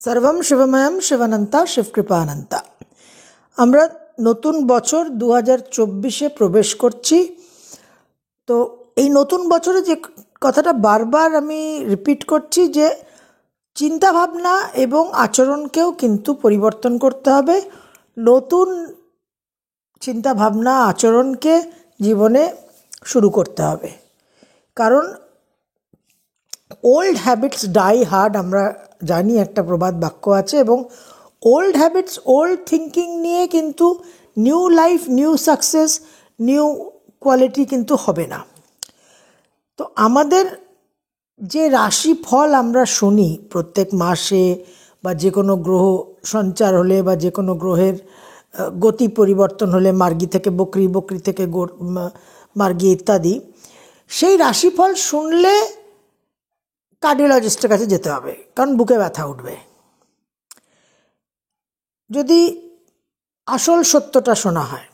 সর্বম শিবময়ম শিবানন্তা শিবকৃপানন্তা। আমরা নতুন বছর 2024-এ প্রবেশ করছি। তো এই নতুন বছরে যে কথাটা বারবার আমি রিপিট করছি যে চিন্তাভাবনা এবং আচরণকেও কিন্তু পরিবর্তন করতে হবে। নতুন চিন্তাভাবনা আচরণকে জীবনে শুরু করতে হবে, কারণ ওল্ড হ্যাবিটস ডাই হার্ড, আমরা জানি একটা প্রবাদ বাক্য আছে, এবং ওল্ড হ্যাবিটস ওল্ড থিঙ্কিং নিয়ে কিন্তু new life, new success, new quality কিন্তু হবে না। তো আমাদের যে রাশি ফল আমরা শুনি প্রত্যেক মাসে, বা যে কোনো গ্রহ সঞ্চার হলে, বা যে কোনো গ্রহের গতি পরিবর্তন হলে, মার্গী থেকে বকরি, বকরি থেকে মার্গী ইত্যাদি, সেই রাশিফল শুনলে কার্ডিওলজিস্টের কাছে যেতে হবে, কারণ বুকে ব্যথা উঠবে। যদি আসল সত্যটা শোনা হয়,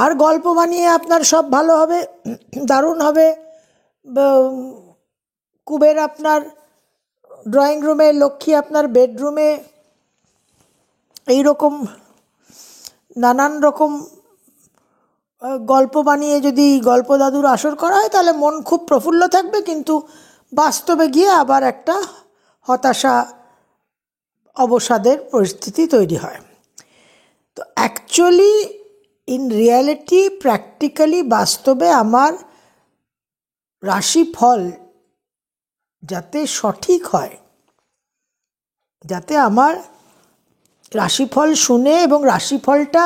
আর গল্প বানিয়ে আপনার সব ভালো হবে, দারুণ হবে, কুবের আপনার ড্রয়িং রুমে, লক্ষ্মী আপনার বেডরুমে, এইরকম নানান রকম গল্প বানিয়ে যদি গল্প দাদুর আসর করা হয়, তাহলে মন খুব প্রফুল্ল থাকবে, কিন্তু বাস্তবে গিয়ে আবার একটা হতাশা, অবসাদের পরিস্থিতি তৈরি হয়। তো অ্যাকচুয়ালি ইন রিয়ালিটি, প্র্যাকটিক্যালি, বাস্তবে আমার রাশিফল যাতে সঠিক হয়, যাতে আমার রাশিফল শুনে এবং রাশিফলটা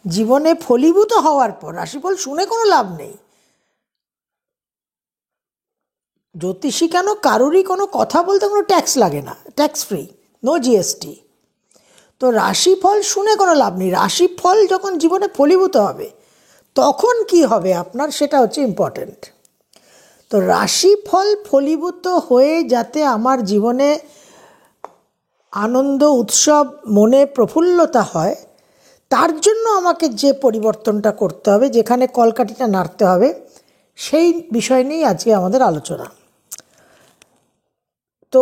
জীবনে ফলীভূত হওয়ার পর, রাশিফল শুনে কোনো লাভ নেই। জ্যোতিষী কেন, কারোরই কোনো কথা বলতে কোনো ট্যাক্স লাগে না, ট্যাক্স ফ্রি, নো জিএসটি। তো রাশিফল শুনে কোনো লাভ নেই। রাশিফল যখন জীবনে ফলীভূত হবে, তখন কি হবে আপনার, সেটা হচ্ছে ইম্পর্ট্যান্ট। তো রাশিফল ফলীভূত হয়ে যাতে আমার জীবনে আনন্দ, উৎসব, মনে প্রফুল্লতা হয়, তার জন্য আমাকে যে পরিবর্তনটা করতে হবে, যেখানে কলকাঠিটা নাড়তে হবে, সেই বিষয় নিয়েই আজকে আমাদের আলোচনা। তো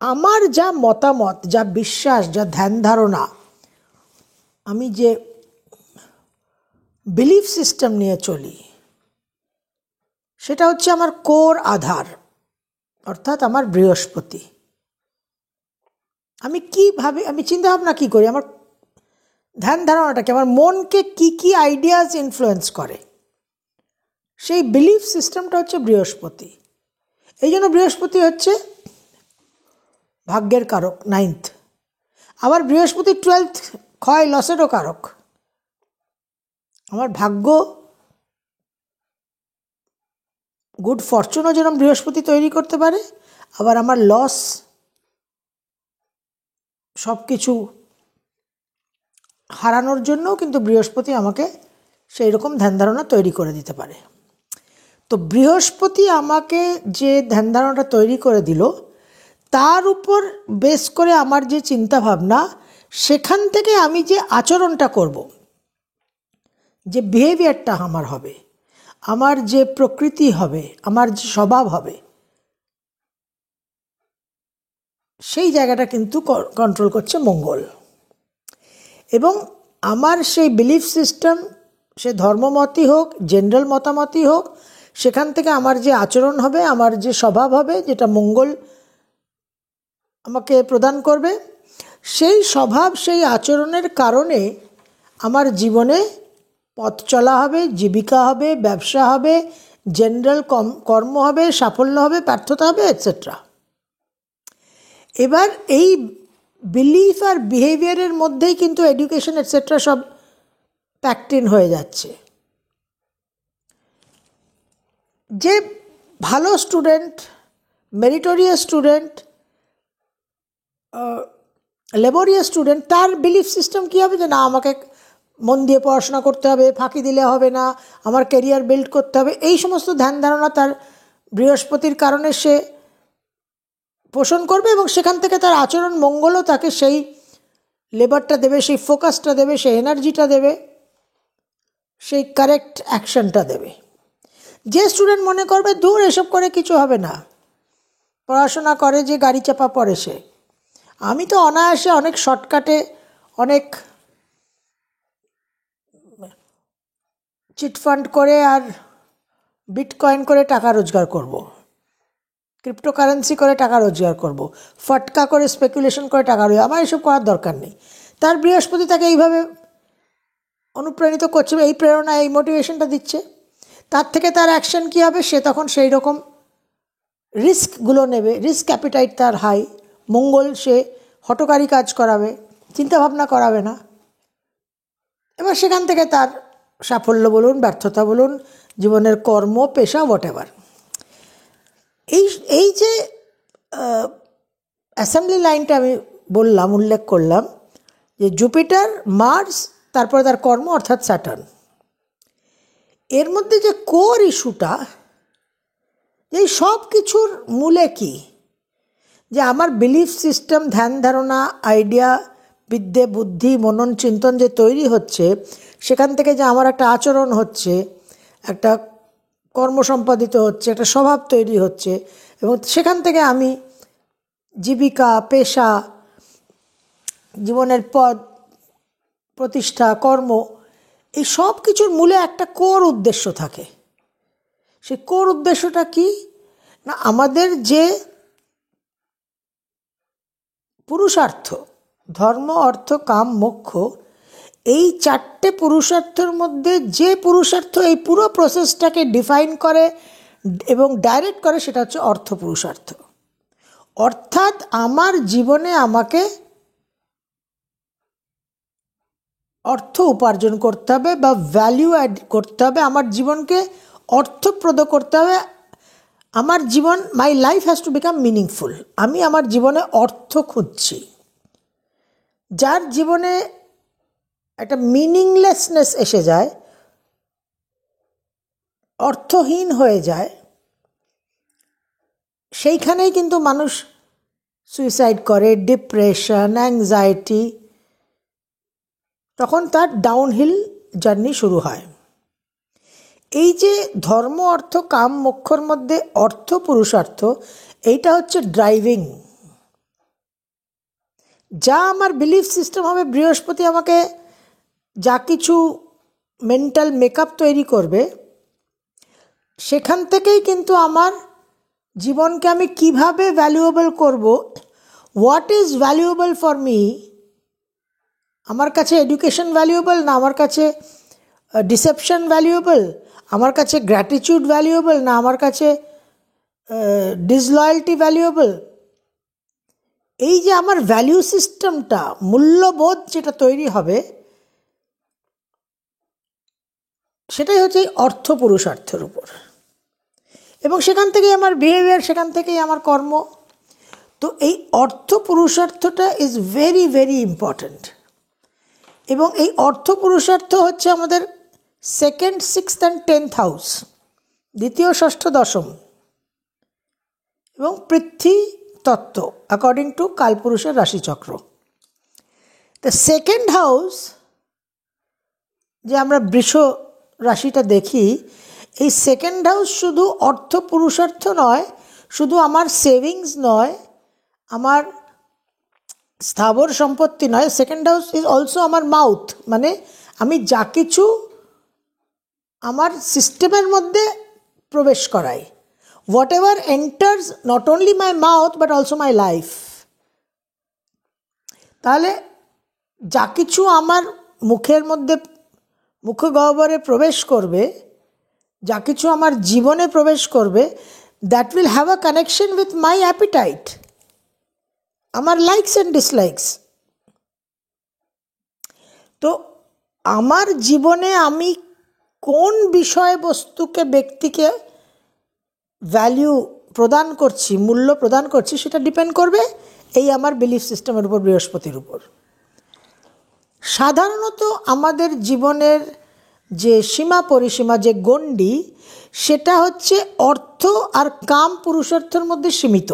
আমার যা মতামত, যা বিশ্বাস, যা ধ্যান ধারণা, আমি যে বিলিফ সিস্টেম নিয়ে চলি, সেটা হচ্ছে আমার কোর আধার, অর্থাৎ আমার বৃহস্পতি। আমি কীভাবে, আমি চিন্তাভাবনা কী করি, আমার ধ্যান ধারণাটাকে, আমার মনকে কি কি আইডিয়াস ইনফ্লুয়েন্স করে, সেই বিলিফ সিস্টেমটা হচ্ছে বৃহস্পতি। এই জন্য বৃহস্পতি হচ্ছে ভাগ্যের কারক, 9th। আবার বৃহস্পতি 12th ক্ষয় লসেরও কারক। আমার ভাগ্য, গুড ফরচুনও যেরকম বৃহস্পতি তৈরি করতে পারে, আবার আমার লস, সব কিছু হারানোর জন্যও কিন্তু বৃহস্পতি আমাকে সেই রকম ধ্যান ধারণা তৈরি করে দিতে পারে। তো বৃহস্পতি আমাকে যে ধ্যান ধারণাটা তৈরি করে দিল, তার উপর বেস করে আমার যে চিন্তা ভাবনা, সেখান থেকে আমি যে আচরণটা করব, যে বিহেভিয়ারটা আমার হবে, আমার যে প্রকৃতি হবে, আমার যে স্বভাব হবে, সেই জায়গাটা কিন্তু কন্ট্রোল করছে মঙ্গল। এবং আমার সেই বিলিফ সিস্টেম, সে ধর্মমতই হোক, জেনারেল মতামতই হোক, সেখান থেকে আমার যে আচরণ হবে, আমার যে স্বভাব হবে, যেটা মঙ্গল আমাকে প্রদান করবে, সেই স্বভাব, সেই আচরণের কারণে আমার জীবনে পথ চলা হবে, জীবিকা হবে, ব্যবসা হবে, জেনারেল কর্ম হবে, সাফল্য হবে, ব্যর্থতা হবে, এটসেট্রা। এবার এই বিলিফ আর বিহেভিয়ারের মধ্যেই কিন্তু এডুকেশন এটসেট্রা সব প্যাকড ইন হয়ে যাচ্ছে। যে ভালো student, meritorious student, laborious student, তার বিলিফ সিস্টেম কী হবে, যে না, আমাকে মন দিয়ে পড়াশোনা করতে হবে, ফাঁকি দিলে হবে না, আমার ক্যারিয়ার বিল্ড করতে হবে, এই সমস্ত ধ্যান ধারণা তার বৃহস্পতির কারণে সে পোষণ করবে, এবং সেখান থেকে তার আচরণ মঙ্গলও তাকে সেই লেবারটা দেবে, সেই ফোকাসটা দেবে, সেই এনার্জিটা দেবে, সেই কারেক্ট অ্যাকশনটা দেবে। যে স্টুডেন্ট মনে করবে দূর, এসব করে কিছু হবে না, পড়াশোনা করে যে গাড়ি চাপা পড়ে, সে আমি তো অনায়াসে অনেক শর্টকাটে অনেক চিটফান্ড করে আর বিটকয়েন করে টাকা রোজগার করব, ক্রিপ্টোকারেন্সি করে টাকা রোজগার করব, ফটকা করে স্পেকুলেশন করে টাকা রোজগার, আমার এসব করার দরকার নেই। তার বৃহস্পতি তাকে এইভাবে অনুপ্রাণিত করছে, এই প্রেরণা, এই মোটিভেশনটা দিচ্ছে। তার থেকে তার অ্যাকশন কী হবে, সে তখন সেই রকম রিস্কগুলো নেবে, রিস্ক অ্যাপিটাইট তার হাই। মঙ্গল সে হঠকারী কাজ করাবে, চিন্তাভাবনা করাবে না। এবার সেখান থেকে তার সাফল্য বলুন, ব্যর্থতা বলুন, জীবনের কর্ম, পেশা, হোয়াটএভার। এই যে অ্যাসেম্বলি লাইনটা আমি বললাম, উল্লেখ করলাম, যে জুপিটার, মার্স, তারপরে তার কর্ম অর্থাৎ স্যাটার্ন, এর মধ্যে যে কোর ইস্যুটা, এই সব কিছুর মূলে কি, যে আমার বিলিফ সিস্টেম, ধ্যান ধারণা, আইডিয়া, বিদ্যে, বুদ্ধি, মনন, চিন্তন যে তৈরি হচ্ছে, সেখান থেকে যে আমার একটা আচরণ হচ্ছে, একটা কর্ম সম্পাদিত হচ্ছে, একটা স্বভাব তৈরি হচ্ছে, এবং সেখান থেকে আমি জীবিকা, পেশা, জীবনের পদ, প্রতিষ্ঠা, কর্ম, এই সব কিছুর মূলে একটা কোর উদ্দেশ্য থাকে। সেই কোর উদ্দেশ্যটা কি না, আমাদের যে পুরুষার্থ, ধর্ম, অর্থ, কাম, মোক্ষ, এই চারটে পুরুষার্থের মধ্যে যে পুরুষার্থ এই পুরো প্রসেসটাকে ডিফাইন করে এবং ডাইরেক্ট করে, সেটা হচ্ছে অর্থ পুরুষার্থ। অর্থাৎ আমার জীবনে আমাকে অর্থ উপার্জন করতে হবে বা ভ্যালু অ্যাড করতে হবে, আমার জীবনকে অর্থপ্রদ করতে হবে। আমার জীবন, my life has to become meaningful. আমি আমার জীবনে অর্থ খুঁজছি। যার জীবনে একটা মিনিংলেসনেস এসে যায়, অর্থহীন হয়ে যায়, সেইখানেই কিন্তু মানুষ সুইসাইড করে, ডিপ্রেশন, অ্যাংজাইটি, তখন তার ডাউনহিল জার্নি শুরু হয়। এই যে ধর্ম, অর্থ, কাম, মোক্ষর মধ্যে অর্থ পুরুষার্থ, এইটা হচ্ছে ড্রাইভিং। যা আমার বিলিফ সিস্টেম হবে, বৃহস্পতি আমাকে যা কিছু মেন্টাল মেকআপ তৈরি করবে, সেখান থেকেই কিন্তু আমার জীবনকে আমি কিভাবে ভ্যালুয়েবল করব, what is valuable for me, আমার কাছে এডুকেশন ভ্যালুয়েবল না আমার কাছে ডিসেপশন ভ্যালুয়েবল, আমার কাছে গ্র্যাটিটিউড ভ্যালুয়েবল না আমার কাছে ডিসলয়্যালটি ভ্যালুয়েবল। এই যে আমার ভ্যালু সিস্টেমটা, মূল্যবোধ যেটা তৈরি হবে, সেটাই হচ্ছে এই অর্থ পুরুষার্থের উপর। এবং সেখান থেকেই আমার বিহেভিয়ার, সেখান থেকেই আমার কর্ম। তো এই অর্থ পুরুষার্থটা ইজ ভেরি ভেরি ইম্পর্ট্যান্ট। এবং এই অর্থ পুরুষার্থ হচ্ছে আমাদের second, sixth and 10th house, দ্বিতীয়, ষষ্ঠ, দশম, এবং পৃথ্বী তত্ত্ব অ্যাকর্ডিং টু কালপুরুষের রাশিচক্র। দ্য সেকেন্ড হাউস, যে আমরা বৃষ রাশিটা দেখি, এই সেকেন্ড হাউস শুধু অর্থ পুরুষার্থ নয়, শুধু আমার সেভিংস নয়, আমার স্থাবর সম্পত্তি নয়, সেকেন্ড হাউস ইজ অলসো আমার মাউথ, মানে আমি যা কিছু আমার সিস্টেমের মধ্যে প্রবেশ করাই, what ever enters not only my mouth but also my life. তাহলে যা কিছু আমার মুখের মধ্যে, মুখগহ্বরে প্রবেশ করবে, যা কিছু আমার জীবনে প্রবেশ করবে, that will have a connection with my appetite, আমার লাইকস অ্যান্ড ডিসলাইকস। তো আমার জীবনে আমি কোন বিষয়বস্তুকে, ব্যক্তিকে ভ্যালু প্রদান করছি, মূল্য প্রদান করছি, সেটা ডিপেন্ড করবে এই আমার বিলিফ সিস্টেমের উপর, বৃহস্পতির উপর। সাধারণত আমাদের জীবনের যে সীমা পরিসীমা, যে গণ্ডি, সেটা হচ্ছে অর্থ আর কাম পুরুষার্থের মধ্যে সীমিত।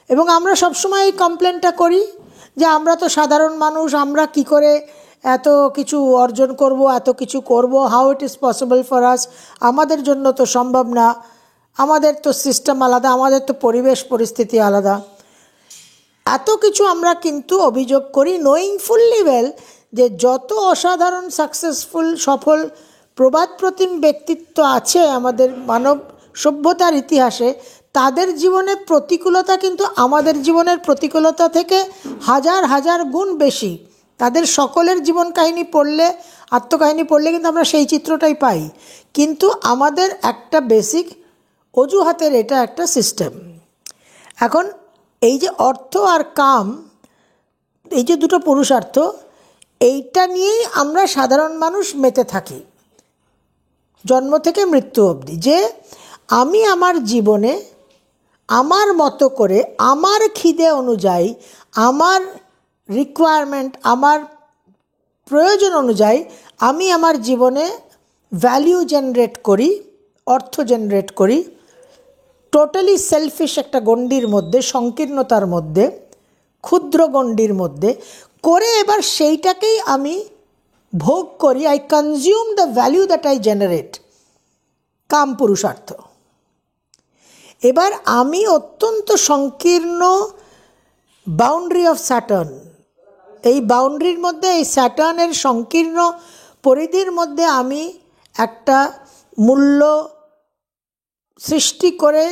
এবং আমরা সবসময় এই কমপ্লেনটা করি যে আমরা তো সাধারণ মানুষ, আমরা কি করে এত কিছু অর্জন করব, এত কিছু করব, how it is possible for us, আমাদের জন্য তো সম্ভব না, আমাদের তো সিস্টেম আলাদা, আমাদের তো পরিবেশ পরিস্থিতি আলাদা। এত কিছু আমরা কিন্তু অভিযোগ করি, নোয়িং ফুললি ওয়েল যে যত অসাধারণ সাকসেসফুল সফল প্রবাদ প্রতিম ব্যক্তিত্ব আছে আমাদের মানব সভ্যতার ইতিহাসে, তাদের জীবনে প্রতিকূলতা কিন্তু আমাদের জীবনের প্রতিকূলতা থেকে হাজার হাজার গুণ বেশি। তাদের সকলের জীবন কাহিনী পড়লে, আত্মকাহিনী পড়লে কিন্তু আমরা সেই চিত্রটাই পাই। কিন্তু আমাদের একটা বেসিক অজুহাতের এটা একটা সিস্টেম। এখন এই যে অর্থ আর কাম, এই যে দুটো পুরুষার্থ, এইটা নিয়েই আমরা সাধারণ মানুষ মেতে থাকি জন্ম থেকে মৃত্যু অবধি, যে আমি আমার জীবনে আমার মতো করে, আমার খিদে অনুযায়ী, আমার রিকোয়ারমেন্ট, আমার প্রয়োজন অনুযায়ী আমি আমার জীবনে ভ্যালিউ জেনারেট করি, অর্থ জেনারেট করি, টোটালি সেলফিশ একটা গণ্ডির মধ্যে, সংকীর্ণতার মধ্যে, ক্ষুদ্র গণ্ডির মধ্যে করে এবার সেইটাকেই আমি ভোগ করি। I consume the value that I generate, কাম পুরুষার্থ। এবার আমি অত্যন্ত সংকীর্ণ বাউন্ডারি অফ স্যাটার্ন, এই বাউন্ডারির মধ্যে, এই স্যাটার্নের সংকীর্ণ পরিধির মধ্যে আমি একটা মূল্য সৃষ্টি করে,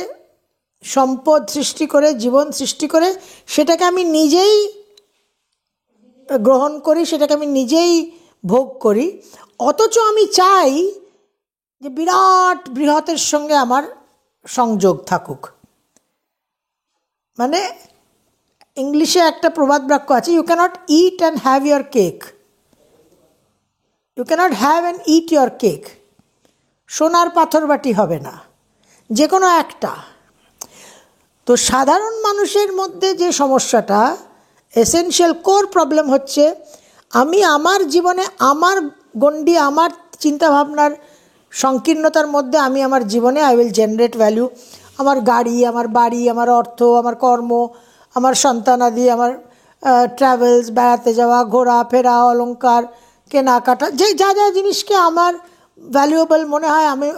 সম্পদ সৃষ্টি করে, জীবন সৃষ্টি করে সেটাকে আমি নিজেই গ্রহণ করি, সেটাকে আমি নিজেই ভোগ করি। অথচ আমি চাই যে বিরাট বৃহতের সঙ্গে আমার সংযোগ থাকুক। মানে ইংলিশে একটা প্রবাদ বাক্য আছে, you cannot eat and have your cake, you cannot have and eat your cake. সোনার পাথর বাটি হবে না, যে কোনো একটা। তো সাধারণ মানুষের মধ্যে যে সমস্যাটা, এসেনশিয়াল কোর প্রবলেম হচ্ছে, আমি আমার জীবনে আমার গণ্ডি, আমার চিন্তাভাবনার সংকীর্ণতার মধ্যে আমি আমার জীবনে আই উইল জেনারেট ভ্যালু। আমার গাড়ি, আমার বাড়ি, আমার অর্থ, আমার কর্ম, আমার সন্তানাদি, আমার ট্রাভেলস, বেড়াতে যাওয়া, ঘোরা ফেরা, অলংকার, কেনাকাটা, যে যা যা জিনিসকে আমার ভ্যালুয়েবল মনে হয়, আমি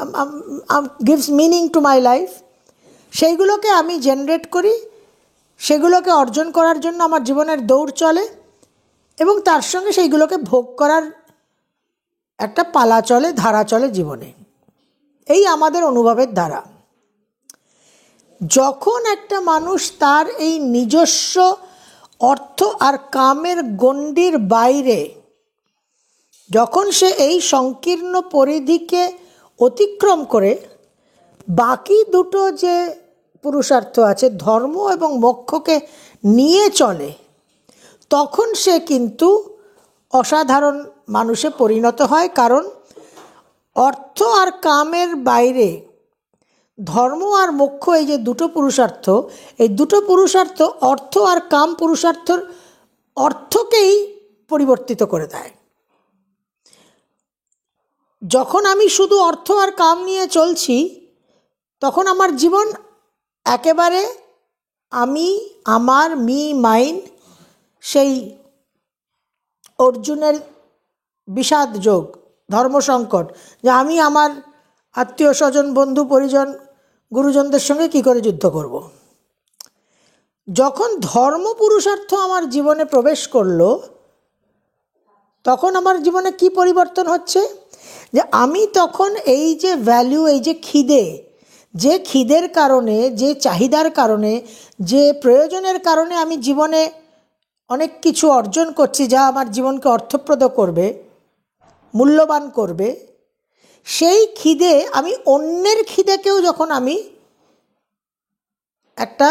gives meaning to my life, সেইগুলোকে আমি জেনারেট করি, সেগুলোকে অর্জন করার জন্য আমার জীবনের দৌড় চলে, এবং তার সঙ্গে সেইগুলোকে ভোগ করার একটা পালা চলে, ধারা চলে জীবনে। এই আমাদের অনুভবের ধারা। যখন একটা মানুষ তার এই নিজস্ব অর্থ আর কামের গণ্ডির বাইরে, যখন সে এই সংকীর্ণ পরিধিকে অতিক্রম করে বাকি দুটো যে পুরুষার্থ আছে, ধর্ম এবং মোক্ষকে নিয়ে চলে, তখন সে কিন্তু অসাধারণ মানুষে পরিণত হয়। কারণ অর্থ আর কামের বাইরে ধর্ম আর মোক্ষ, এই যে দুটো পুরুষার্থ, এই দুটো পুরুষার্থ অর্থ আর কাম পুরুষার্থর অর্থকেই পরিবর্তিত করে দেয়। যখন আমি শুধু অর্থ আর কাম নিয়ে চলছি, তখন আমার জীবন একেবারে আমি, আমার, মি, মাইন, সেই অর্জুনের বিষাদ যোগ, ধর্মসংকট, যে আমি আমার আত্মীয় স্বজন, বন্ধু পরিজন, গুরুজনদের সঙ্গে কী করে যুদ্ধ করব। যখন ধর্ম পুরুষার্থ আমার জীবনে প্রবেশ করলো, তখন আমার জীবনে কি পরিবর্তন হচ্ছে, যে আমি তখন এই যে ভ্যালু, এই যে খিদে, যে খিদের কারণে, যে চাহিদার কারণে, যে প্রয়োজনের কারণে আমি জীবনে অনেক কিছু অর্জন করছি, যা আমার জীবনকে অর্থপ্রদ করবে, মূল্যবান করবে, সেই খিদে আমি অন্যের খিদেকেও যখন আমি একটা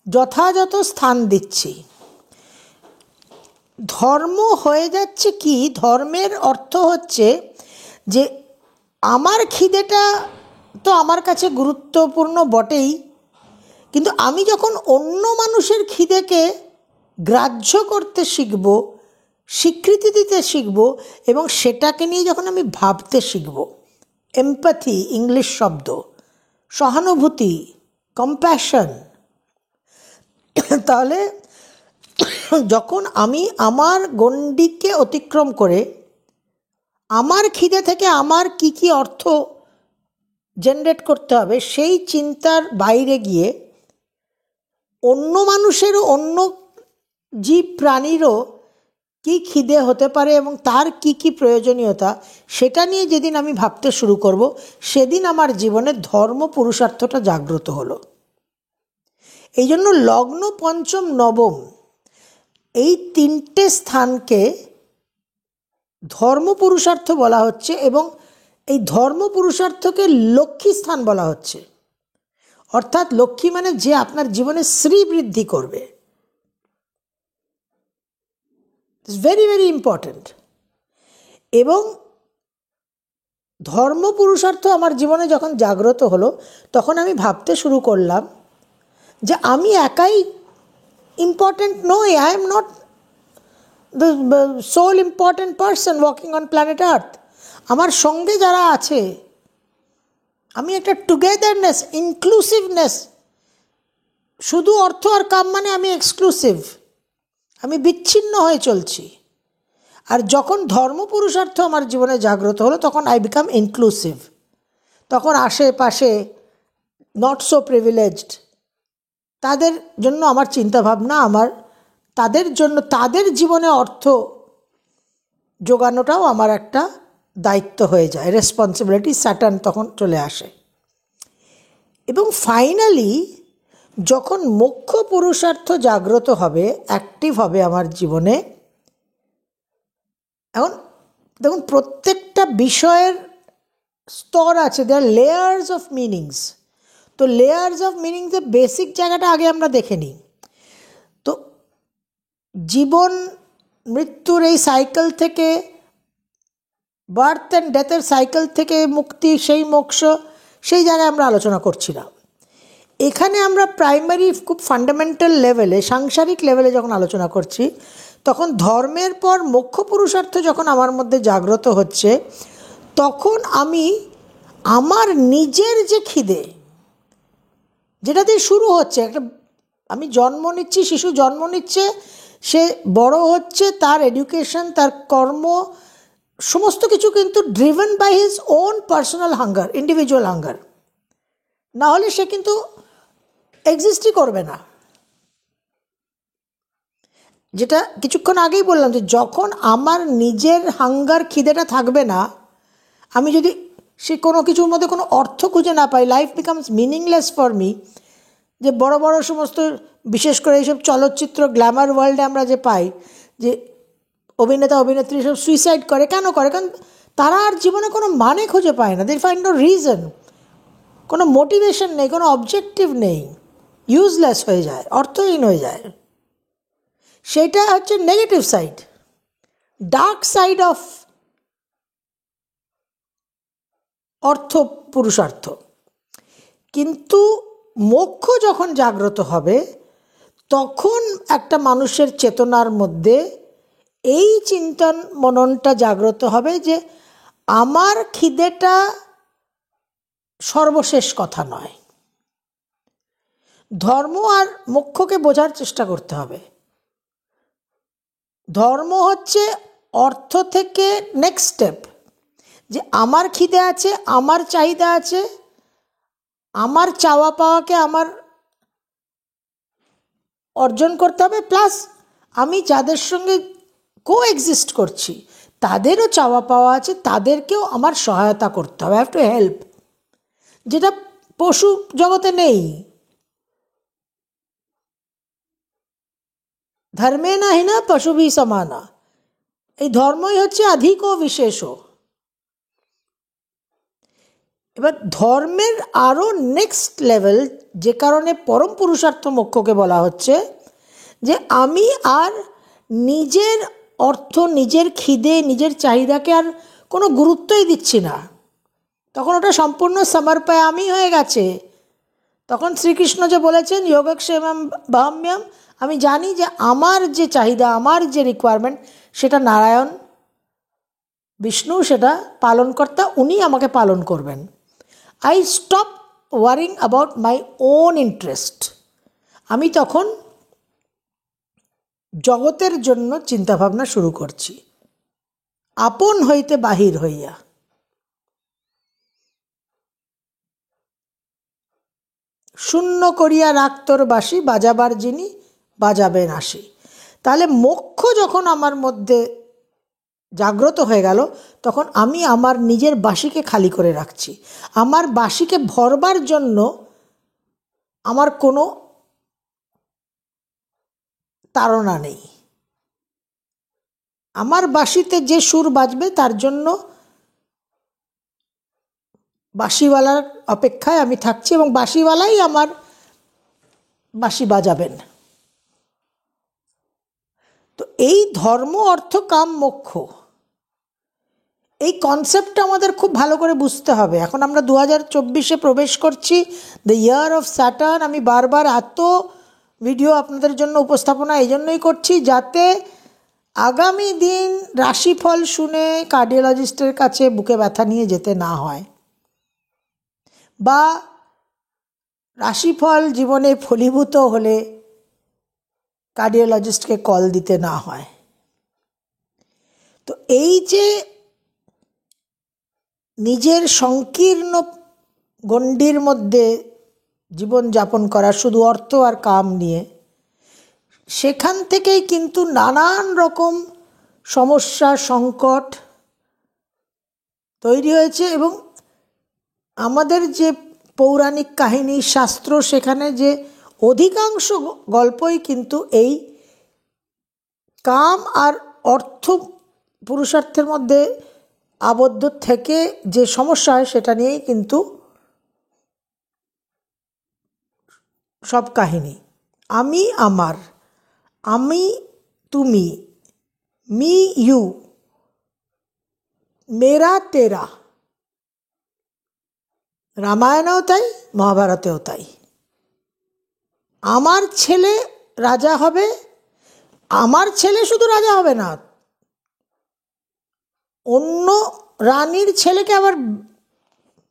যথাযথ স্থান দিচ্ছি, ধর্ম হয়ে যাচ্ছে কি, ধর্মের অর্থ হচ্ছে যে আমার খিদেটা তো আমার কাছে গুরুত্বপূর্ণ বটেই, কিন্তু আমি যখন অন্য মানুষের খিদেকে গ্রাহ্য করতে শিখব, স্বীকৃতি দিতে শিখব, এবং সেটাকে নিয়ে যখন আমি ভাবতে শিখব, এমপ্যাথি ইংলিশ শব্দ, সহানুভূতি, কম্প্যাশন, তাহলে যখন আমি আমার গণ্ডিকে অতিক্রম করে আমার খিদে থেকে আমার কি কি অর্থ জেনারেট করতে হবে সেই চিন্তার বাইরে গিয়ে অন্য মানুষেরও, অন্য জীব প্রাণীরও কী খিদে হতে পারে এবং তার কি কি প্রয়োজনীয়তা, সেটা নিয়ে যেদিন আমি ভাবতে শুরু করব, সেদিন আমার জীবনে ধর্ম পুরুষার্থটা জাগ্রত হলো। এই জন্য লগ্ন, পঞ্চম, নবম এই তিনটে স্থানকে ধর্ম পুরুষার্থ বলা হচ্ছে এবং এই ধর্ম পুরুষার্থকে লক্ষ্মী স্থান বলা হচ্ছে। অর্থাৎ লক্ষ্মী মানে যে আপনার জীবনে শ্রী বৃদ্ধি করবে। It's very very important. এবং ধর্ম পুরুষার্থ আমার জীবনে যখন জাগ্রত হলো, তখন আমি ভাবতে শুরু করলাম যে আমি একাই ইম্পর্ট্যান্ট নই। I am not the sole important person walking on planet earth. আমার সঙ্গে যারা আছে, আমি একটা টুগেদারনেস, ইনক্লুসিভনেস। শুধু অর্থ আর কাম মানে আমি এক্সক্লুসিভ, আমি বিচ্ছিন্ন হয়ে চলছি। আর যখন ধর্ম পুরুষার্থ আমার জীবনে জাগ্রত হলো, তখন আই বিকাম ইনক্লুসিভ। তখন আশেপাশে নট সো প্রিভিলেজড তাদের জন্য আমার চিন্তাভাবনা, আমার তাদের জন্য তাদের জীবনে অর্থ জোগানোটাও আমার একটা দায়িত্ব হয়ে যায়, রেসপন্সিবিলিটি, স্যাটার্ন তখন চলে আসে। এবং ফাইনালি যখন মোক্ষ পুরুষার্থ জাগ্রত হবে, অ্যাক্টিভ হবে আমার জীবনে, এখন দেখুন প্রত্যেকটা বিষয়ের স্তর আছে, দেয়ার লেয়ার্স অফ মিনিংস। তো লেয়ার্স অফ মিনিংসের বেসিক জায়গাটা আগে আমরা দেখে নিই। তো জীবন মৃত্যুর এই সাইকেল থেকে, বার্থ অ্যান্ড ডেথের সাইকেল থেকে মুক্তি, সেই মোক্ষ, সেই জায়গায় আমরা আলোচনা করছিলাম। এখানে আমরা প্রাইমারি খুব ফান্ডামেন্টাল লেভেলে, সাংসারিক লেভেলে যখন আলোচনা করছি, তখন ধর্মের পর মোক্ষ পুরুষার্থ যখন আমার মধ্যে জাগ্রত হচ্ছে, তখন আমি আমার নিজের যে খিদে, যেটা দিয়ে শুরু হচ্ছে, একটা আমি জন্ম নিচ্ছি, শিশু জন্ম নিচ্ছে, সে বড় হচ্ছে, তার এডুকেশন, তার কর্ম, সমস্ত কিছু কিন্তু driven by his own personal hunger, individual hunger. না হলে সে কিন্তু এক্সিস্টই করবে না। যেটা কিছুক্ষণ আগেই বললাম, যে যখন আমার নিজের হাঙ্গার, খিদেটা থাকবে না, আমি যদি সে কোনো কিছুর মধ্যে কোনো অর্থ খুঁজে না পাই, life becomes meaningless for me. যে বড় বড় সমস্ত, বিশেষ করে এইসব চলচ্চিত্র গ্ল্যামার ওয়ার্ল্ডে আমরা যে পাই, যে অভিনেতা অভিনেত্রী সব সুইসাইড করে, কেন করে? কারণ তারা আর জীবনে কোনো মানে খুঁজে পায় না। দে ফাইন্ড নো রিজন, কোনো মোটিভেশন নেই, কোনো অবজেক্টিভ নেই, ইউজলেস হয়ে যায়, অর্থহীন হয়ে যায়। সেটা হচ্ছে negative side, dark side of অর্থ পুরুষার্থ। কিন্তু মোক্ষ যখন জাগ্রত হবে, তখন একটা মানুষের চেতনার মধ্যে এই চিন্তন মননটা জাগ্রত হবে যে আমার খিদেটা সর্বশেষ কথা নয়। ধর্ম আর মোক্ষকে বোঝার চেষ্টা করতে হবে। ধর্ম হচ্ছে অর্থ থেকে নেক্সট স্টেপ, যে আমার খিদে আছে, আমার চাহিদা আছে, আমার চাওয়া পাওয়াকে আমার অর্জন করতে হবে, প্লাস আমি যাদের সঙ্গে কো এক্সিস্ট করছি তাদেরও চাওয়া পাওয়া আছে, তাদেরকেও আমার সহায়তা করতে হবে, হ্যাভ টু হেল্প, যেটা পশু জগতে নেই। ধর্মে না হি না পশুভি সমানা, এই ধর্মই হচ্ছে অধিক ও বিশেষ। এবার ধর্মের আরও নেক্সট লেভেল, যে কারণে পরম পুরুষার্থ মোক্ষকে বলা হচ্ছে, যে আমি আর নিজের অর্থ, নিজের খিদে, নিজের চাহিদাকে আর কোনো গুরুত্বই দিচ্ছি না। তখন ওটা সম্পূর্ণ সমর্পয়ামি হয়ে গেছে। তখন শ্রীকৃষ্ণ যে বলেছেন যোগক্ষেমম বাহাম্যম, আমি জানি যে আমার যে চাহিদা, আমার যে রিকোয়ারমেন্ট, সেটা নারায়ণ বিষ্ণু, সেটা পালনকর্তা, উনি আমাকে পালন করবেন। I stop worrying about my own interest. আমি তখন জগতের জন্য চিন্তাভাবনা শুরু করছি, আপন হইতে বাহির হইয়া। শূন্য করিয়া রাখ তোর বাঁশি, বাজাবার যিনি বাজাবেন আসি। তাহলে মোক্ষ যখন আমার মধ্যে জাগ্রত হয়ে গেল, তখন আমি আমার নিজের বাসিকে খালি করে রাখছি। আমার বাসিকে ভরবার জন্য আমার কোনো তাড়না নেই। আমার বাঁশিতে যে সুর বাজবে তার জন্য বাঁশিওয়ালার অপেক্ষায় আমি থাকছি, এবং বাঁশিওয়ালাই আমার বাঁশি বাজাবেন। তো এই ধর্ম, অর্থ, কাম, মোক্ষ, এই কনসেপ্টটা আমাদের খুব ভালো করে বুঝতে হবে। এখন আমরা 2024-এ প্রবেশ করছি, দ্য ইয়ার অফ স্যাটার্ন। আমি বারবার এত ভিডিও আপনাদের জন্য উপস্থাপনা এই জন্যই করছি, যাতে আগামী দিন রাশিফল শুনে কার্ডিওলজিস্টের কাছে বুকে ব্যথা নিয়ে যেতে না হয়, বা রাশিফল জীবনে ফলীভূত হলে কার্ডিওলজিস্টকে কল দিতে না হয়। তো এই যে নিজের সংকীর্ণ গণ্ডির মধ্যে জীবনযাপন করা শুধু অর্থ আর কাম নিয়ে, সেখান থেকেই কিন্তু নানান রকম সমস্যা, সংকট তৈরি হয়েছে। এবং আমাদের যে পৌরাণিক কাহিনী, শাস্ত্র, সেখানে যে অধিকাংশ গল্পই কিন্তু এই কাম আর অর্থ পুরুষার্থের মধ্যে আবদ্ধ থেকে যে সমস্যা হয় সেটা নিয়েই কিন্তু সব কাহিনী। আমি আমার, আমি তুমি, মি ইউ, মেরা তেরা, রামায়ণেও তাই, মহাভারতেও তাই। আমার ছেলে রাজা হবে, আমার ছেলে শুধু রাজা হবে না, অন্য রানীর ছেলেকে আবার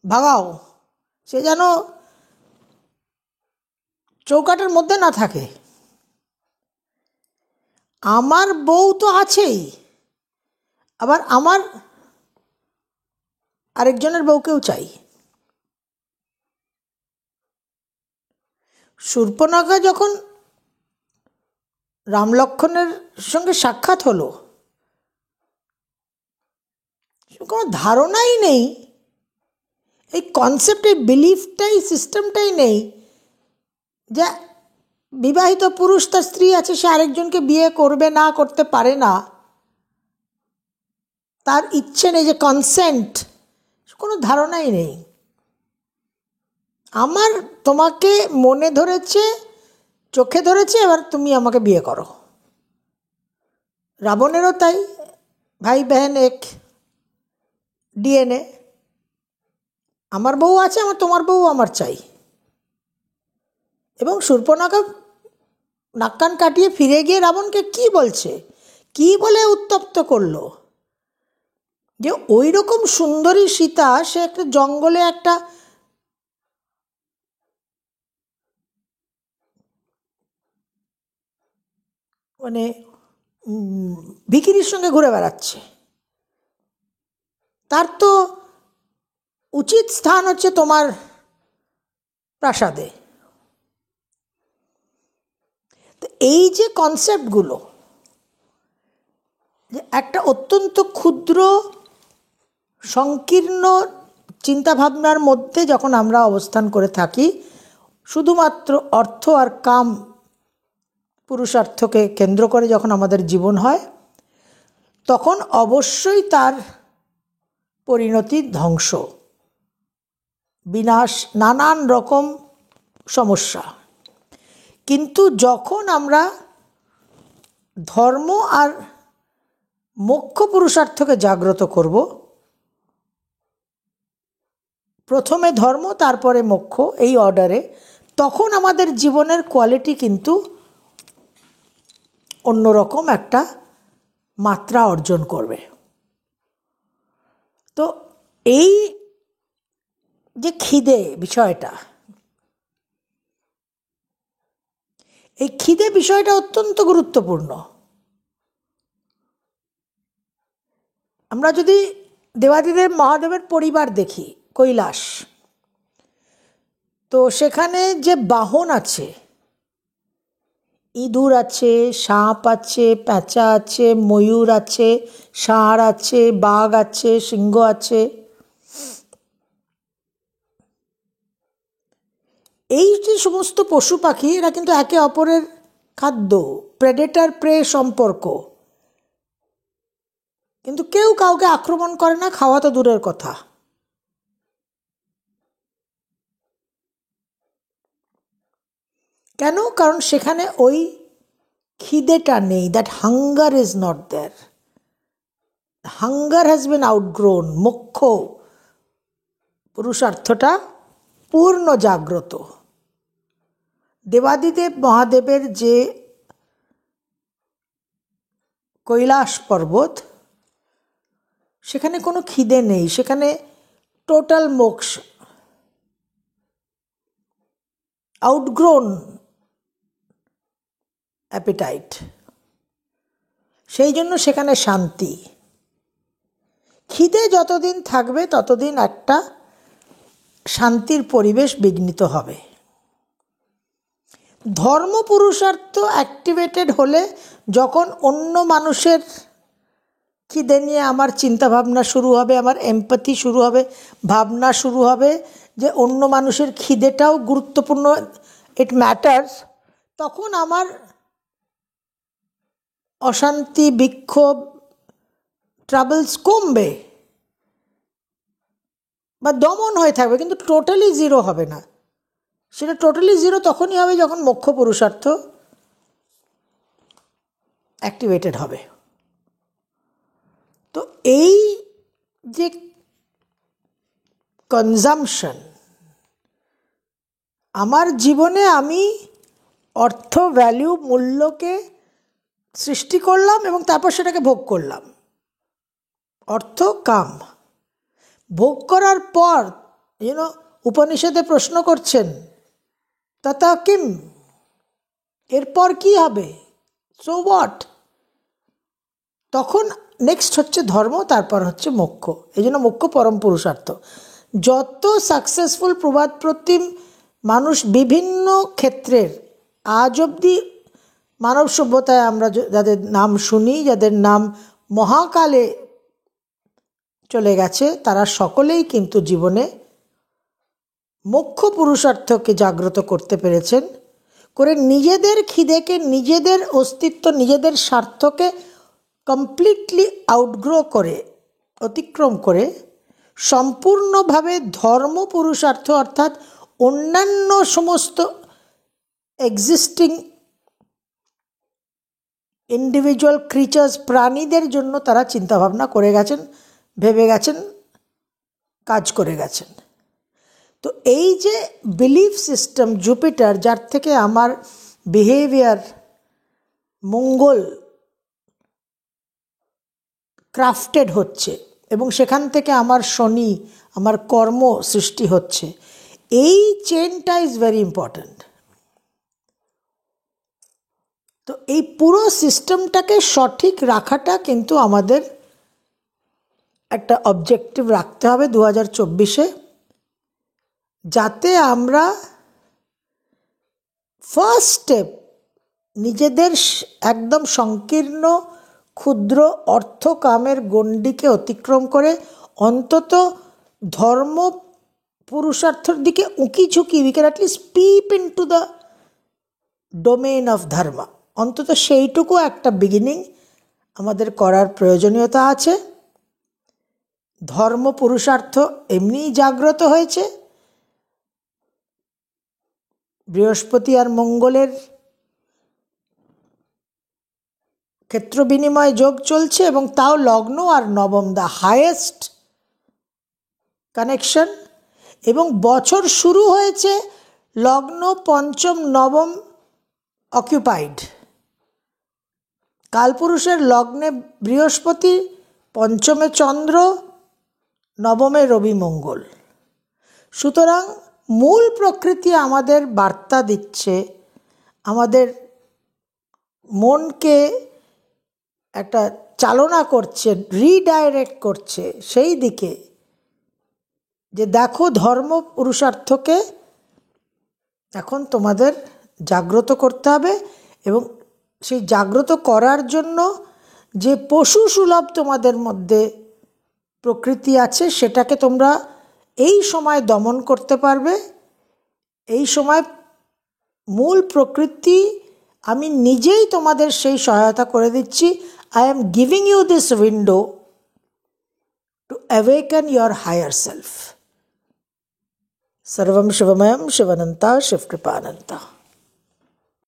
ভাগাও, সে যেন চৌকাটের মধ্যে না থাকে। আমার বউ তো আছেই, আবার আমার আরেকজনের বউকেও চাই। শূর্পণখা যখন রাম লক্ষ্মণের সঙ্গে সাক্ষাৎ হলো, কোনো ধারণাই নেই, এই কনসেপ্ট, এই বিলিফটাই, সিস্টেমটাই নেই যে বিবাহিত পুরুষ, তার স্ত্রী আছে, সে আরেকজনকে বিয়ে করবে না, করতে পারে না, তার ইচ্ছে নেই, যে কনসেন্ট, কোনো ধারণাই নেই। আমার তোমাকে মনে ধরেছে, চোখে ধরেছে, এবার তুমি আমাকে বিয়ে করো। রাবণেরও তাই, ভাই বহন এক, ডিএনএ, আমার বউ আছে, আমার তোমার বউ আমার চাই। এবং শূর্পণখা নাক কান কাটিয়ে ফিরে গিয়ে রাবণকে কি বলছে, কি বলে উত্তপ্ত করলো, যে ওই রকম সুন্দরী সীতা, সে একটা জঙ্গলে একটা মানে ভিখিরির সঙ্গে ঘুরে বেড়াচ্ছে, তার তো উচিত স্থান হচ্ছে তোমার প্রাসাদে। তো এই যে কনসেপ্টগুলো, যে একটা অত্যন্ত ক্ষুদ্র সংকীর্ণ চিন্তাভাবনার মধ্যে যখন আমরা অবস্থান করে থাকি, শুধুমাত্র অর্থ আর কাম পুরুষার্থকে কেন্দ্র করে যখন আমাদের জীবন হয়, তখন অবশ্যই তার পরিণতি ধ্বংস, বিনাশ, নানান রকম সমস্যা। কিন্তু যখন আমরা ধর্ম আর মোক্ষ পুরুষার্থকে জাগ্রত করব, প্রথমে ধর্ম, তারপরে মোক্ষ, এই অর্ডারে, তখন আমাদের জীবনের কোয়ালিটি কিন্তু অন্যরকম একটা মাত্রা অর্জন করবে। তো এই যে খিদে বিষয়টা, এই খিদে বিষয়টা অত্যন্ত গুরুত্বপূর্ণ। আমরা যদি দেবাদিদেব মহাদেবের পরিবার দেখি, কৈলাস, তো সেখানে যে বাহন আছে, ইঁদুর আছে, সাপ আছে, প্যাঁচা আছে, ময়ূর আছে, ষাঁড় আছে, বাঘ আছে, সিংহ আছে। এই যে সমস্ত পশু পাখি, এরা কিন্তু একে অপরের খাদ্য, প্রেডেটর প্রে সম্পর্ক। কিন্তু কেউ কাউকে আক্রমণ করে না, খাওয়া তো দূরের কথা। কেন? কারণ সেখানে ওই খিদেটা নেই, that hunger is not there. Hunger has been outgrown. মোক্ষ পুরুষার্থটা পূর্ণ জাগ্রত। দেবাদিদেব মহাদেবের যে কৈলাস পর্বত, সেখানে কোনো খিদে নেই, সেখানে টোটাল মোক্ষ, আউটগ্রোন অ্যাপিটাইট। সেই জন্য সেখানে শান্তি। খিদে যতদিন থাকবে ততদিন একটা শান্তির পরিবেশ বিঘ্নিত হবে। ধর্ম পুরুষার্থ অ্যাক্টিভেটেড হলে যখন অন্য মানুষের খিদে নিয়ে আমার চিন্তাভাবনা শুরু হবে, আমার এমপ্যাথি শুরু হবে, ভাবনা শুরু হবে যে অন্য মানুষের খিদেটাও গুরুত্বপূর্ণ, ইট ম্যাটার্স, তখন আমার অশান্তি, বিক্ষোভ, ট্রাবলস কমবে বা দমন হয়ে থাকবে, কিন্তু টোটালি জিরো হবে না। সেটা টোটালি জিরো তখনই হবে যখন মোক্ষ পুরুষার্থ অ্যাক্টিভেটেড হবে। তো এই যে কনজামশন, আমার জীবনে আমি অর্থ, ভ্যালু, মূল্যকে সৃষ্টি করলাম এবং তারপর সেটাকে ভোগ করলাম। অর্থ কাম। ভোগ করার পর উপনিষদে প্রশ্ন করছেন, তথা কিম, এরপর কি হবে, সো হোয়াট? তখন নেক্সট হচ্ছে ধর্ম, তারপর হচ্ছে মোক্ষ। এই জন্য মোক্ষ পরম পুরুষার্থ। যত সাকসেসফুল প্রবাদ প্রতিম মানুষ বিভিন্ন ক্ষেত্রের আজ অবধি মানব সভ্যতায় আমরা যাদের নাম শুনি, যাদের নাম মহাকালে চলে গেছে, তারা সকলেই কিন্তু জীবনে মোক্ষ পুরুষার্থকে জাগ্রত করতে পেরেছেন, করে নিজেদের খিদেকে, নিজেদের অস্তিত্ব, নিজেদের স্বার্থকে কমপ্লিটলি আউটগ্রো করে, অতিক্রম করে সম্পূর্ণভাবে ধর্ম পুরুষার্থ, অর্থাৎ অন্যান্য সমস্ত এক্সিস্টিং ইন্ডিভিজুয়াল ক্রিচার্স, প্রাণীদের জন্য তারা চিন্তাভাবনা করে গেছেন, ভেবে গেছেন, কাজ করে গেছেন। তো এই যে বিলিফ সিস্টেম জুপিটার, যার থেকে আমার বিহেভিয়ার, মঙ্গল ক্রাফটেড হচ্ছে এবং সেখান থেকে আমার শনি, আমার কর্ম সৃষ্টি হচ্ছে, এই চেনটা ইজ ভেরি ইম্পর্ট্যান্ট। তো এই পুরো সিস্টেমটাকে সঠিক রাখাটা কিন্তু আমাদের একটা অবজেক্টিভ রাখতে হবে 2024-এ, যাতে আমরা ফার্স্ট স্টেপ নিজেদের একদম সংকীর্ণ ক্ষুদ্র অর্থ কামের গণ্ডিকে অতিক্রম করে অন্তত ধর্ম পুরুষার্থের দিকে উঁকি ঝুঁকি, we can at least peep in to the domain of dharma. অন্তত সেইটুকু একটা বিগিনিং আমাদের করার প্রয়োজনীয়তা আছে। ধর্ম পুরুষার্থ এমনিই জাগ্রত হয়েছে, বৃহস্পতি আর মঙ্গলের ক্ষেত্র বিনিময় যোগ চলছে এবং তাও লগ্ন আর নবম, দ্য হায়েস্ট কানেকশন। এবং বছর শুরু হয়েছে লগ্ন, পঞ্চম, নবম অকুপাইড। কালপুরুষের লগ্নে বৃহস্পতি, পঞ্চমে চন্দ্র, নবমে রবি, মঙ্গল। সুতরাং মূল প্রকৃতি আমাদের বার্তা দিচ্ছে, আমাদের মনকে একটা চালনা করছে, রিডাইরেক্ট করছে সেই দিকে যে দেখো, ধর্ম পুরুষার্থকে এখন তোমাদের জাগ্রত করতে হবে এবং সেই জাগ্রত করার জন্য যে পশু সুলভ তোমাদের মধ্যে প্রকৃতি আছে সেটাকে তোমরা এই সময় দমন করতে পারবে। এই সময় মূল প্রকৃতি আমি নিজেই তোমাদের সেই সহায়তা করে দিচ্ছি। I am giving you this window to awaken your higher self. सर्वं शिवमयं शिवानन्ता शिवकृपानन्ता।